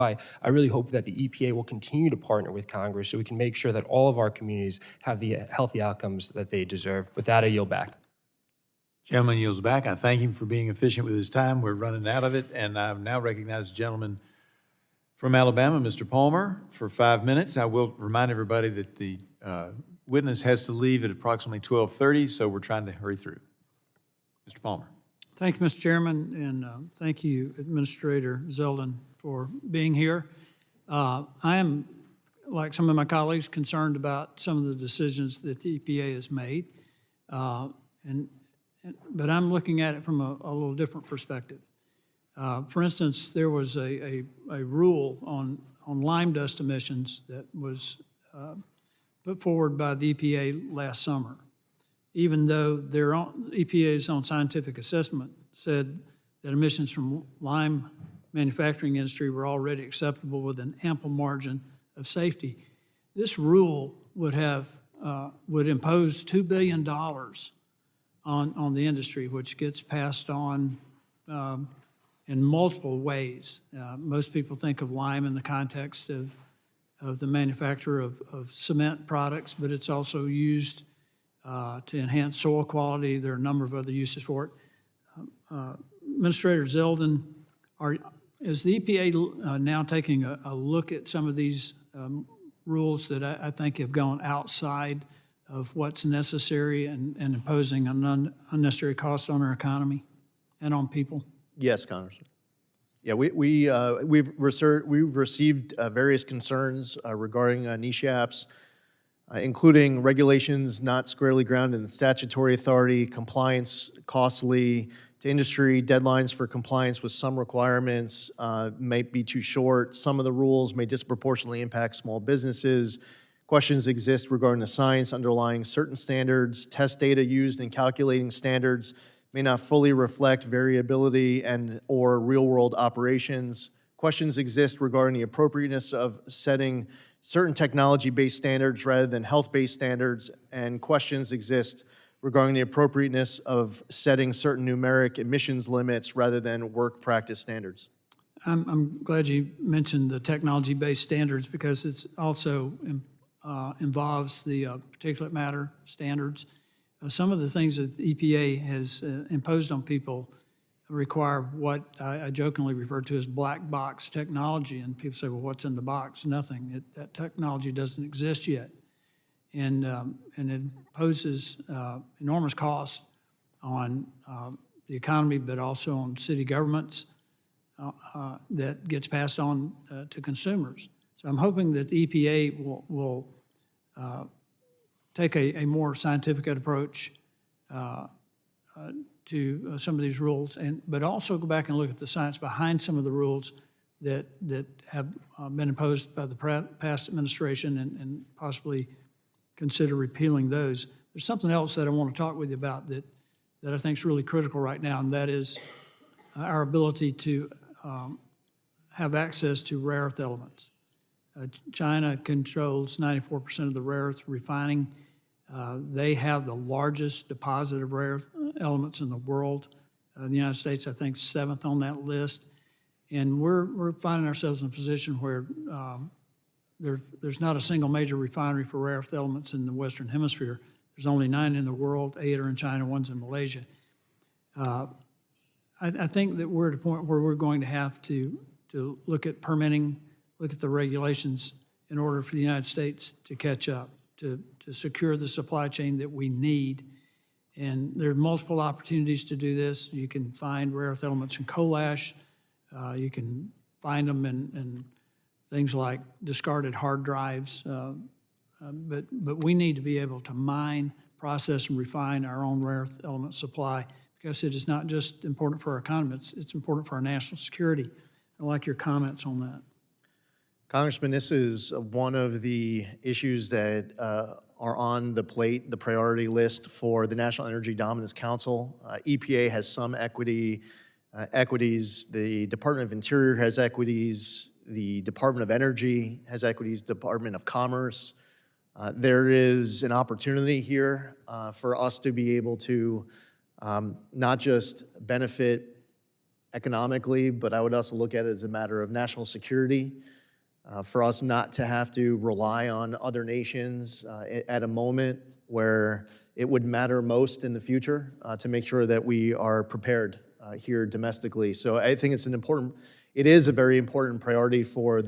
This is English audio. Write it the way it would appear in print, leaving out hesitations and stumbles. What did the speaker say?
I really hope that the EPA will continue to partner with Congress so we can make sure that all of our communities have the healthy outcomes that they deserve. With that, I yield back. Gentleman yields back. I thank him for being efficient with his time. We're running out of it, and I now recognize the gentleman from Alabama, Mr. Palmer, for 5 minutes. I will remind everybody that the witness has to leave at approximately 12:30, so we're trying to hurry through. Mr. Palmer. Thank you, Mr. Chairman, and thank you, Administrator Zeldin, for being here. I am, like some of my colleagues, concerned about some of the decisions that the EPA has made, but I'm looking at it from a little different perspective. For instance, there was a rule on lime dust emissions that was put forward by the EPA last summer, even though their EPA's own scientific assessment said that emissions from lime manufacturing industry were already acceptable with an ample margin of safety. This rule would impose $2 billion on the industry, which gets passed on in multiple ways. Most people think of lime in the context of the manufacture of cement products, but it's also used to enhance soil quality. There are a number of other uses for it. Administrator Zeldin, is the EPA now taking a look at some of these rules that I think have gone outside of what's necessary and imposing an unnecessary cost on our economy and on people? Yes, Congressman. Yeah, we've received various concerns regarding niche apps, including regulations not squarely grounded in the statutory authority, compliance costly to industry, deadlines for compliance with some requirements may be too short. Some of the rules may disproportionately impact small businesses. Questions exist regarding the science underlying certain standards. Test data used in calculating standards may not fully reflect variability or real-world operations. Questions exist regarding the appropriateness of setting certain technology-based standards rather than health-based standards, and questions exist regarding the appropriateness of setting certain numeric emissions limits rather than work practice standards. I'm glad you mentioned the technology-based standards because it's also involves the particulate matter standards. Some of the things that the EPA has imposed on people require what I jokingly refer to as black box technology, and people say, well, what's in the box? Nothing. That technology doesn't exist yet. And it poses enormous costs on the economy, but also on city governments that gets passed on to consumers. So I'm hoping that the EPA will take a more scientific approach to some of these rules, but also go back and look at the science behind some of the rules that have been imposed by the past administration and possibly consider repealing those. There's something else that I want to talk with you about that I think is really critical right now, and that is our ability to have access to rare earth elements. China controls 94% of the rare earth refining. They have the largest deposit of rare earth elements in the world. The United States, I think, 7th on that list. And we're finding ourselves in a position where there's not a single major refinery for rare earth elements in the Western Hemisphere. There's only 9 in the world, 8 are in China, 1's in Malaysia. I think that we're at a point where we're going to have to look at permitting, look at the regulations in order for the United States to catch up, to secure the supply chain that we need. And there are multiple opportunities to do this. You can find rare earth elements in coal ash. You can find them in things like discarded hard drives. But we need to be able to mine, process, and refine our own rare earth element supply because it is not just important for our economy, it's important for our national security. I like your comments on that. Congressman, this is one of the issues that are on the plate, the priority list for the National Energy Dominance Council. EPA has some equities. The Department of Interior has equities. The Department of Energy has equities. Department of Commerce. There is an opportunity here for us to be able to not just benefit economically, but I would also look at it as a matter of national security, for us not to have to rely on other nations at a moment where it would matter most in the future, to make sure that we are prepared here domestically. So I think it is a very important priority for